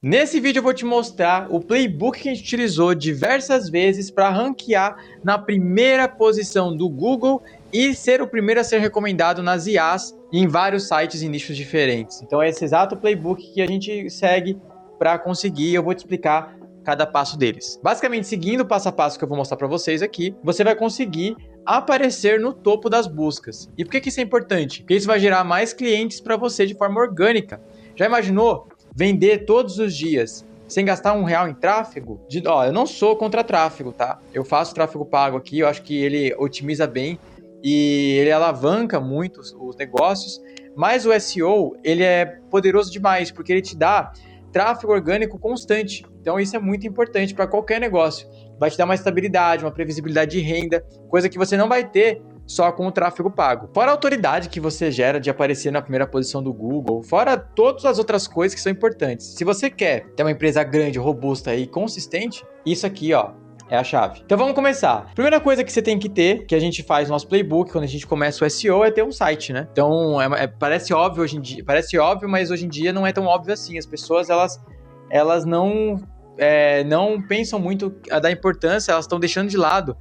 Nesse vídeo eu vou te mostrar o playbook que a gente utilizou diversas vezes para ranquear na primeira posição do Google e ser o primeiro a ser recomendado nas IAs em vários sites e nichos diferentes. Então é esse exato playbook que a gente segue para conseguir, eu vou te explicar cada passo deles. Basicamente, seguindo o passo a passo que eu vou mostrar para vocês aqui, você vai conseguir aparecer no topo das buscas. E por que isso é importante? Porque isso vai gerar mais clientes para você de forma orgânica. Já imaginou vender todos os dias sem gastar R$1 em tráfego? Eu não sou contra tráfego, tá? Eu faço tráfego pago aqui, eu acho que ele otimiza bem e ele alavanca muito os negócios, mas o SEO, ele é poderoso demais, porque ele te dá tráfego orgânico constante. Então isso é muito importante para qualquer negócio. Vai te dar uma estabilidade, uma previsibilidade de renda, coisa que você não vai ter só com o tráfego pago. Fora a autoridade que você gera de aparecer na primeira posição do Google, fora todas as outras coisas que são importantes. Se você quer ter uma empresa grande, robusta e consistente, isso aqui, ó, é a chave. Então vamos começar. Primeira coisa que você tem que ter, que a gente faz no nosso playbook quando a gente começa o SEO, é ter um site, né? Então parece óbvio hoje em dia, mas hoje em dia não é tão óbvio assim. As pessoas elas não pensam muito da importância, elas estão deixando de lado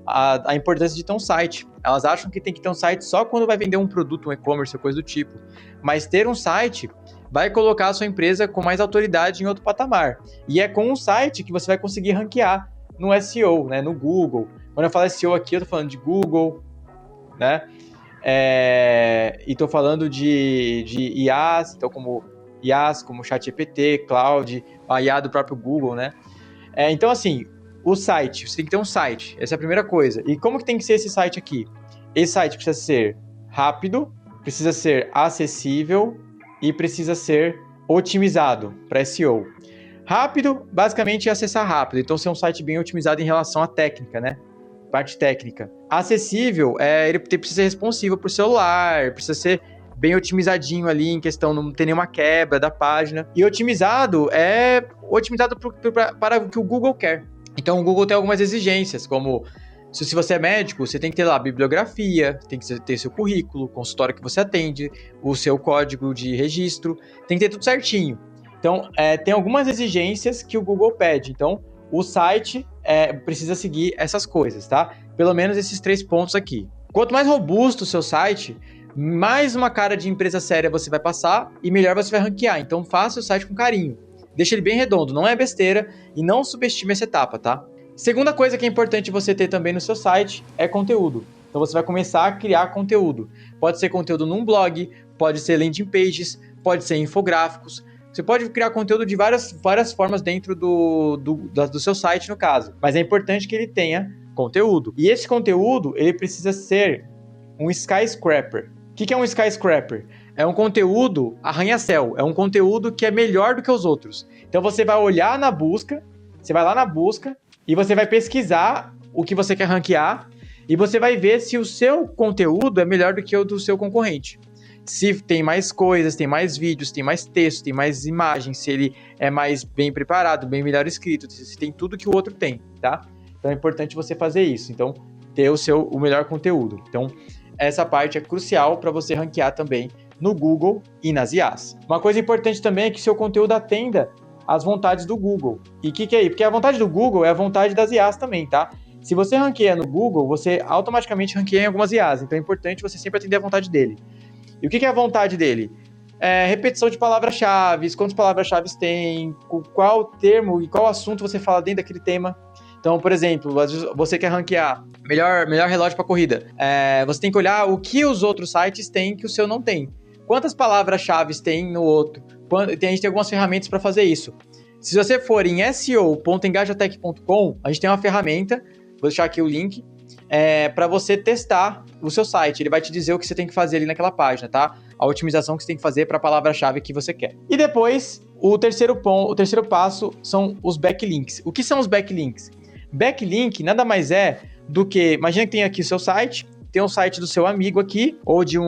a importância de ter um site. Elas acham que tem que ter um site só quando vai vender um produto, um e-commerce ou coisa do tipo. Mas ter um site vai colocar a sua empresa com mais autoridade em outro patamar. E é com um site que você vai conseguir ranquear no SEO, né, no Google. Quando eu falo SEO aqui, eu tô falando de Google, né? E tô falando de IAs, então como IAs, como ChatGPT, Cloud, a IA do próprio Google, né? Então, assim, o site, você tem que ter um site, essa é a primeira coisa. E como que tem que ser esse site aqui? Esse site precisa ser rápido, precisa ser acessível e precisa ser otimizado para SEO. Rápido, basicamente, é acessar rápido, então ser um site bem otimizado em relação à técnica, né? Parte técnica. Acessível, ele precisa ser responsivo para o celular, precisa ser bem otimizadinho ali, em questão não ter nenhuma quebra da página. E otimizado é otimizado para o que o Google quer. Então o Google tem algumas exigências, como se você é médico, você tem que ter lá a bibliografia, tem que ter seu currículo, o consultório que você atende, o seu código de registro, tem que ter tudo certinho. Então tem algumas exigências que o Google pede, então o site precisa seguir essas coisas, tá? Pelo menos esses 3 pontos aqui. Quanto mais robusto o seu site, mais uma cara de empresa séria você vai passar e melhor você vai ranquear. Então faça o site com carinho. Deixa ele bem redondo, não é besteira e não subestime essa etapa, tá? Segunda coisa que é importante você ter também no seu site é conteúdo. Então você vai começar a criar conteúdo. Pode ser conteúdo num blog, pode ser landing pages, pode ser infográficos. Você pode criar conteúdo de várias formas dentro do seu site, no caso. Mas é importante que ele tenha conteúdo. E esse conteúdo, ele precisa ser um skyscraper. O que é um skyscraper? É um conteúdo arranha-céu, é um conteúdo que é melhor do que os outros. Então você vai olhar na busca, você vai lá na busca e você vai pesquisar o que você quer ranquear e você vai ver se o seu conteúdo é melhor do que o do seu concorrente. Se tem mais coisas, tem mais vídeos, tem mais texto, tem mais imagens, se ele é mais bem preparado, bem melhor escrito, se tem tudo que o outro tem, tá? Então é importante você fazer isso, então ter o melhor conteúdo. Então essa parte é crucial para você ranquear também no Google e nas IAs. Uma coisa importante também é que seu conteúdo atenda às vontades do Google. E o que é isso? Porque a vontade do Google é a vontade das IAs também, tá? Se você ranqueia no Google, você automaticamente ranqueia em algumas IAs. Então é importante você sempre atender à vontade dele. E o que é a vontade dele? Repetição de palavras-chave, quantas palavras-chave tem, qual termo e qual assunto você fala dentro daquele tema. Então, por exemplo, às vezes você quer ranquear melhor relógio para corrida. Você tem que olhar o que os outros sites têm que o seu não tem. Quantas palavras-chave tem no outro? A gente tem algumas ferramentas para fazer isso. Se você for em seo.engajatech.com, a gente tem uma ferramenta, vou deixar aqui o link, para você testar o seu site. Ele vai te dizer o que você tem que fazer ali naquela página, tá? A otimização que você tem que fazer para a palavra-chave que você quer. E depois, o terceiro passo são os backlinks. O que são os backlinks? Backlink nada mais é do que... Imagina que tem aqui o seu site, tem um site do seu amigo aqui, ou de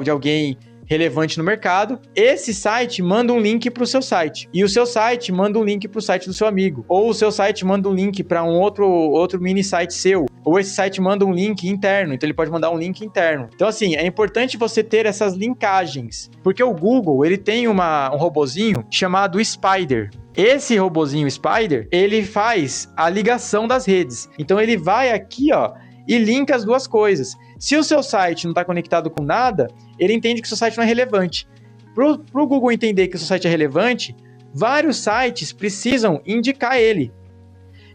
alguém relevante no mercado, esse site manda um link para o seu site. E o seu site manda um link para o site do seu amigo. Ou o seu site manda um link para um outro mini site seu. Ou esse site manda um link interno, então ele pode mandar um link interno. Então, assim, é importante você ter essas linkagens, porque o Google, ele tem um robozinho chamado Spider. Esse robozinho Spider, ele faz a ligação das redes. Então, ele vai aqui, ó, e linka as duas coisas. Se o seu site não está conectado com nada, ele entende que o seu site não é relevante. Para o Google entender que o seu site é relevante, vários sites precisam indicar ele.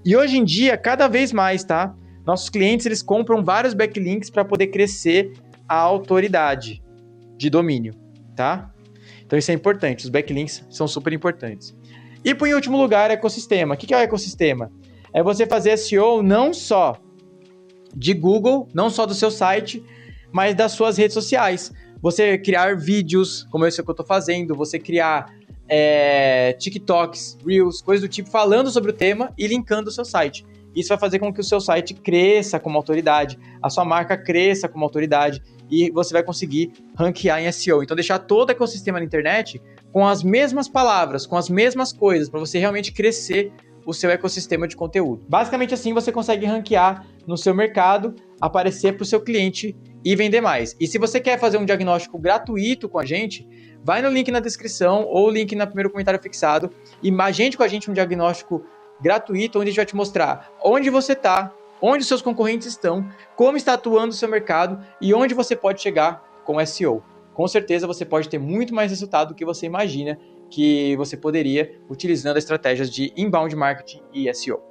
E hoje em dia, cada vez mais, tá? Nossos clientes, eles compram vários backlinks para poder crescer a autoridade de domínio, tá? Então isso é importante, os backlinks são super importantes. E por em último lugar, ecossistema. O que é o ecossistema? É você fazer SEO não só de Google, não só do seu site, mas das suas redes sociais. Você criar vídeos, como esse que eu estou fazendo, você criar TikToks, Reels, coisas do tipo, falando sobre o tema e linkando o seu site. Isso vai fazer com que o seu site cresça como autoridade, a sua marca cresça como autoridade e você vai conseguir ranquear em SEO. Então, deixar todo o ecossistema na internet com as mesmas palavras, com as mesmas coisas, para você realmente crescer o seu ecossistema de conteúdo. Basicamente assim você consegue ranquear no seu mercado, aparecer para o seu cliente e vender mais. E se você quer fazer um diagnóstico gratuito com a gente, vai no link na descrição ou link no primeiro comentário fixado e agende com a gente um diagnóstico gratuito, onde a gente vai te mostrar onde você está, onde os seus concorrentes estão, como está atuando o seu mercado e onde você pode chegar com SEO. Com certeza você pode ter muito mais resultado do que você imagina que você poderia utilizando estratégias de inbound marketing e SEO.